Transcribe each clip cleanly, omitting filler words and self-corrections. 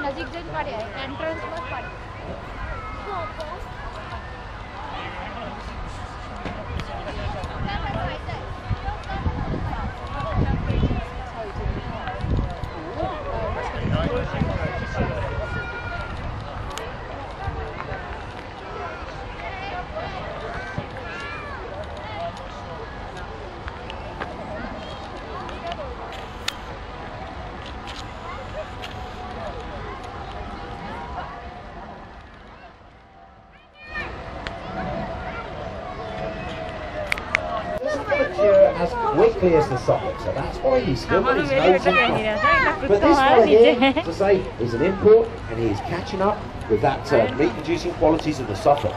नजीक जाऊन पाडे एंट्रन्स वर पाडे as quickly as the socket, so that's why he's still got his nose in front. But this one here, to say, is an import, and he is catching up with that meat-producing qualities of the socket.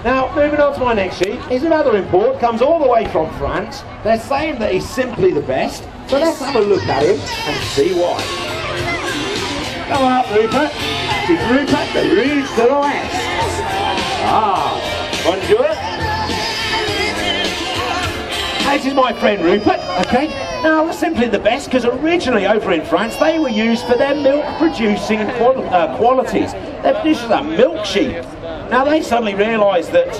Now, moving on to my next sheep, is another import, comes all the way from France. They're saying that he's simply the best, so let's have a look at him and see why. Come up, Rupert. C'est Rupert de Rouge de l'Ouest. Ah, bonjour. This is my friend Rupert, okay? Now, we're simply the best because originally over in France they were used for their milk-producing qualities. They produced a milk sheep. Now they suddenly realised that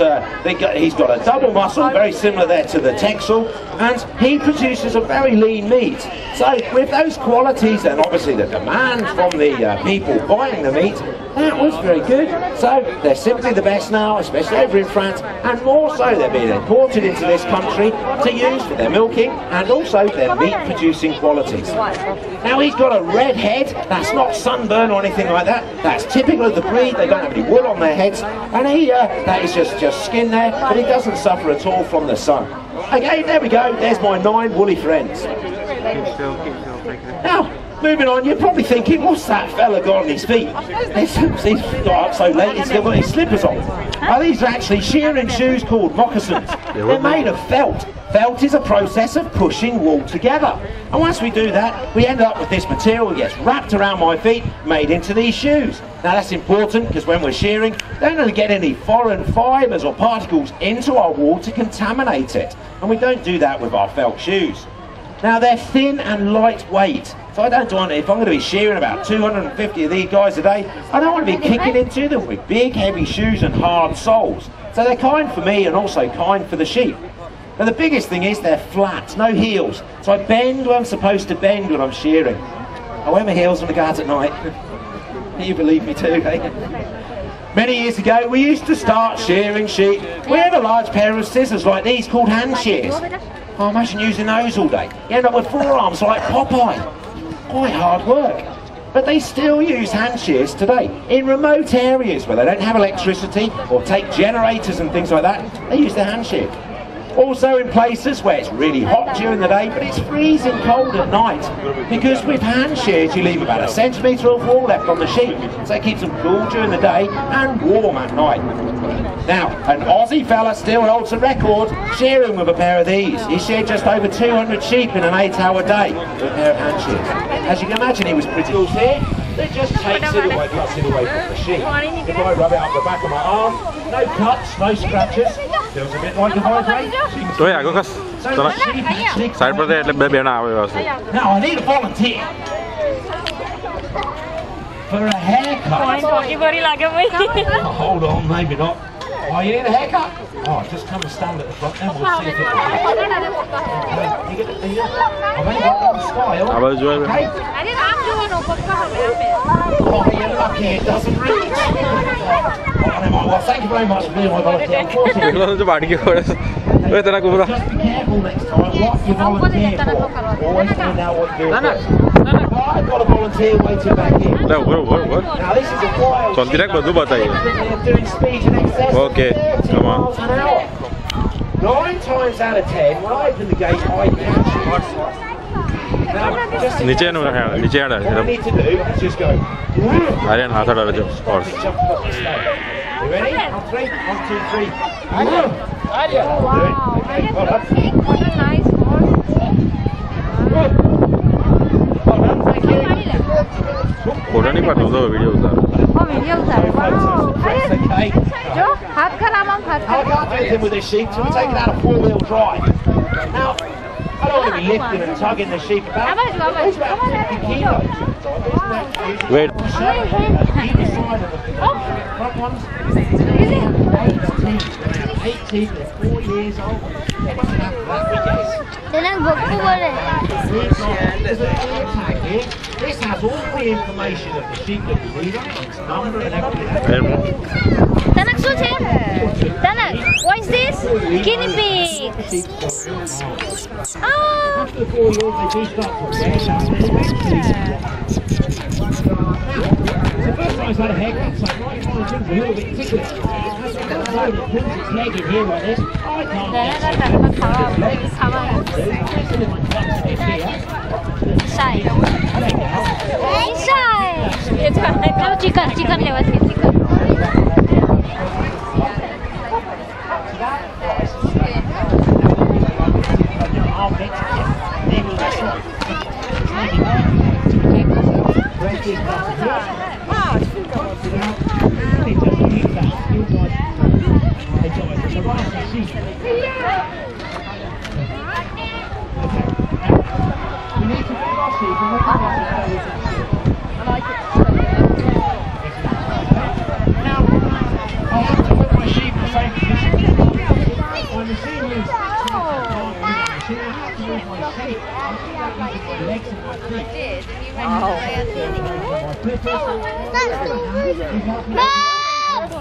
he's got a double muscle, very similar there to the Texel, and he produces a very lean meat. So with those qualities and obviously the demand from the people buying the meat, that was very good. So they're simply the best now, especially over in France, and more so they're being imported into this country to use for their milking and also their meat-producing qualities. Now he's got a red head, that's not sunburn or anything like that, that's typical of the breed, they don't have any wool on their heads, and that is just skin there, but he doesn't suffer at all from the sun. Okay, there we go, there's my 9 woolly friends. Now, moving on, you're probably thinking, what's that fella got on his feet? He's got up so late, he's still got his slippers on. Now, these are actually shearing shoes called moccasins. They're made of felt. Felt is a process of pushing wool together. And once we do that, we end up with this material that gets wrapped around my feet, made into these shoes. Now that's important because when we're shearing, they don't get any foreign fibres or particles into our wool to contaminate it. And we don't do that with our felt shoes. Now they're thin and lightweight. So I don't want, if I'm going to be shearing about 250 of these guys a day, I don't want to be kicking into them with big heavy shoes and hard soles. So they're kind for me and also kind for the sheep. But the biggest thing is they're flat, no heels. So I bend where I'm supposed to bend when I'm shearing. I wear my heels when I go out at night. You believe me too, eh? Many years ago, we used to start shearing sheep. We have a large pair of scissors like these called hand shears. Oh, imagine using those all day. You end up with forearms like Popeye. Quite hard work. But they still use hand shears today. In remote areas where they don't have electricity or take generators and things like that, they use their hand shear. Also in places where it's really hot during the day, but it's freezing cold at night. Because with hand shears, you leave about 1 centimetre of wool left on the sheep, so it keeps them cool during the day and warm at night. Now, an Aussie fella still holds a record shearing with a pair of these. He sheared just over 200 sheep in an 8-hour day with a pair of hand shears. As you can imagine, he was pretty cool here. It just takes it away, cuts it away from the sheep. If I rub it up the back of my arm, no cuts, no scratches. Feels a bit like a vibrate. Now I need a volunteer for a haircut. Oh, hold on, maybe not. Oh, you need a haircut? Oh, just come and stand at the front then, we'll see if it I've only got one style. Okay? Oh, you're lucky it doesn't reach. Oh, never mind. Well, thank you very much for being my volunteer. Just be careful next time what you volunteer for. Always find out what you're doing. I've got a volunteer waiting back here. Now this is a wild sheep. They're doing speed in excess of 30 miles an hour. 9 times out of 10, when I open the gate, I catch you. Now, just what I need to do is just go. You ready? On 3, 1, 2, 3. Oh, wow. What a nice horse. Video उतार wow अरे जो हाथ का नाम हाथ का everything with this sheep, so we take it out of 4-wheel drive. Now, I don't want to be lifting and tugging the sheep about. It's about 50 kilos. Wait. Either side of the front ones. 18, they're 4 years old. This has all the information of the sheep that you need on it, its number and everything. What is this? Guinea pigs. Oh. After 4 years, they do start to wear down their legs. The first time it's had a haircut, so right now it's a little bit ticklish. As it comes over, it puts its leg in here like this. I can't get it. Chicken level chicken.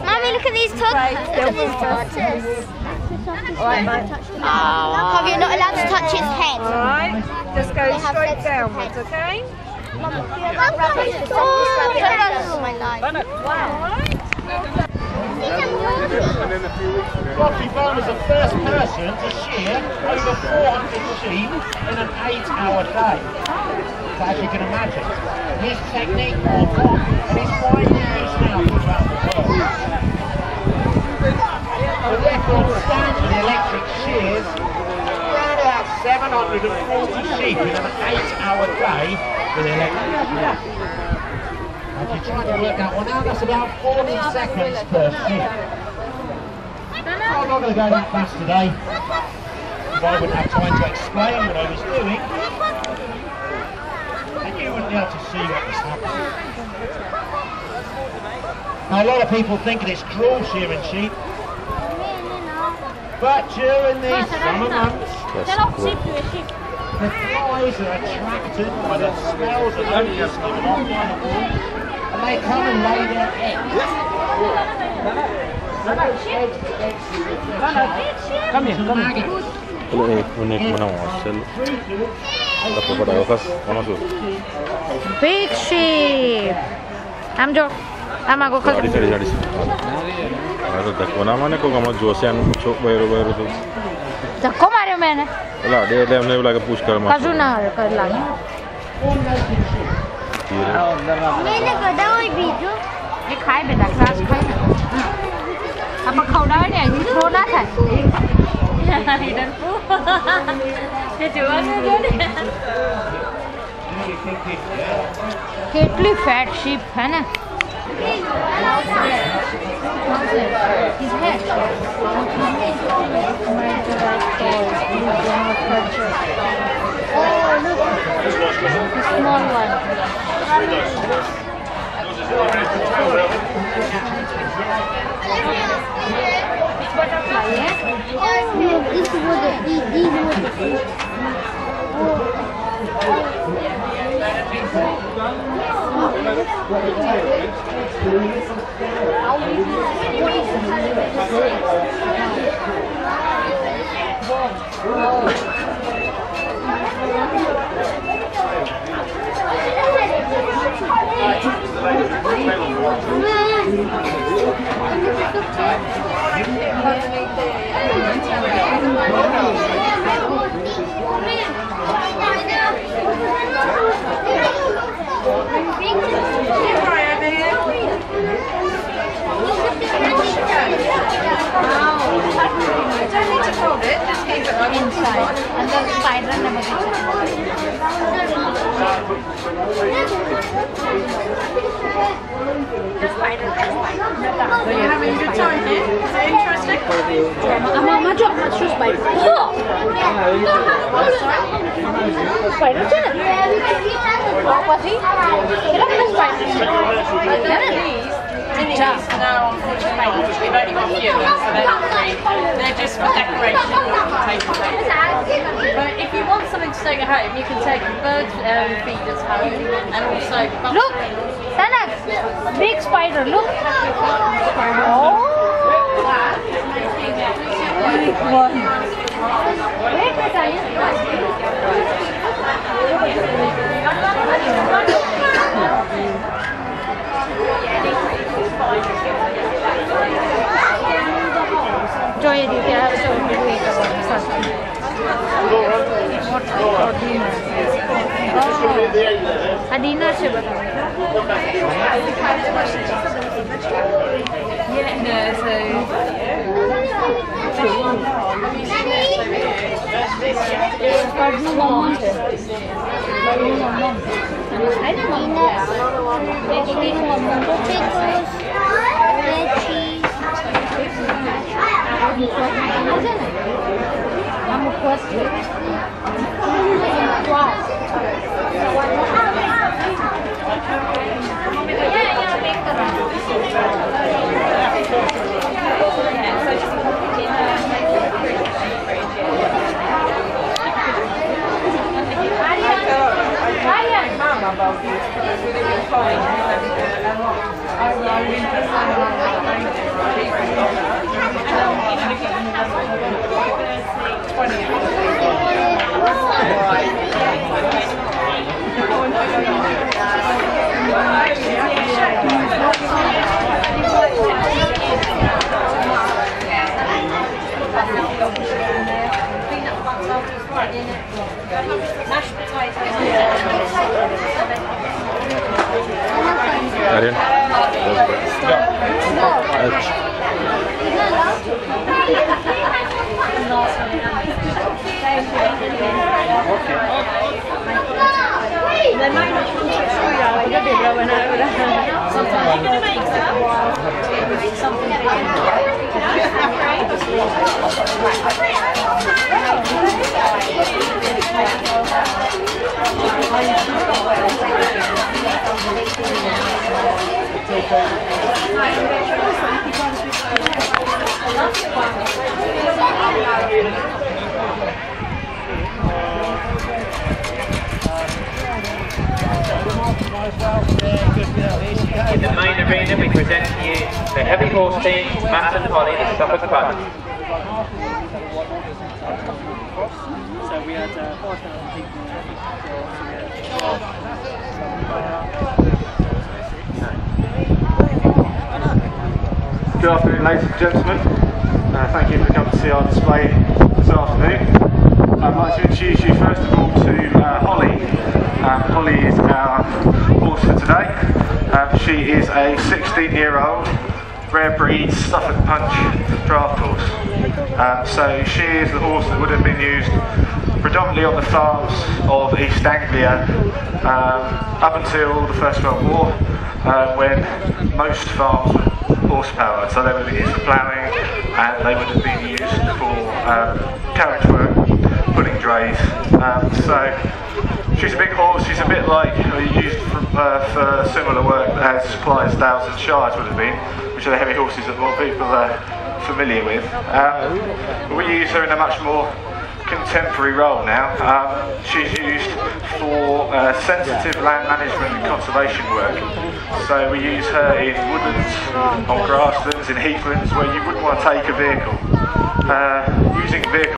Mommy, look at these tortoises. Mom, you're not allowed to touch its head. Alright, just go straight downwards, okay? Mom, I feel like rabbits are the softest rabbits of my life. Rocky Bone was the first person to shear over 400 sheep in an 8-hour day. So as you can imagine, his technique was on, and he's widely used now throughout the world. The record stands for the electric shears around about 740 sheep in an 8-hour day with the electric shears. If you try to work that one out, that's about 40 seconds per sheep. I'm not going to go that fast today, because I wouldn't have time to explain what I was doing, and you wouldn't be able to see what was happening. Now, a lot of people think it's cruel shearing sheep, but during these summer months, the flies are attracted by the smells and odours given off by the wool, and they come and lay their eggs. Come here. Big sheep. Amago Sorry. देखो ना मैंने को कमर जोशियान चोक बैरो तो धक्को मार्यो मैंने ला दे हमने बोला कि पूछ कर मार काजू ना कर लागे मैंने गधा और बीजू ये खाए बेटा ग्रास खाए अब खाना है नहीं छोड़ा था इधर पू ये जुआ क्या कितनी फैट शीप है ना His head. Oh, look. The small one. Butterfly, yeah? This would be these would be. Inside, and the spider never gets it. So you're having a good time here? Is it interesting? My job, that's just spider. Spider, Now, unfortunately, we've only got a few of them, so they're not free. They're just for decoration and for taking photos. But if you want something to take home, you can take bird feeders home and also... Look! Sana! Big spider, look! Oh! Big one! Joy, did you have some week or dinner? Oh, a dinner se Arian? In the main arena, we present to you the heavy horse team, Matt and Holly, the Suffolk Punt. So we had 5,000 people. Good afternoon, ladies and gentlemen. Thank you for coming to see our display this afternoon. I'd like to introduce you first of all to Holly. Holly is our horse for today. She is a 16-year-old rare breed Suffolk Punch draft horse. So she is the horse that would have been used predominantly on the farms of East Anglia up until the First World War, when most farms were horsepower. So they would have been used for ploughing, and they would have been used for carriage work, pulling drays. So she's a big horse. She's a bit like used for similar work as Clydesdales and Shires would have been, which are the heavy horses that more people are familiar with. We use her in a much more contemporary role now. She's used for sensitive land management and conservation work. So we use her in woodlands, on grasslands, in heathlands where you wouldn't want to take a vehicle. Using vehicles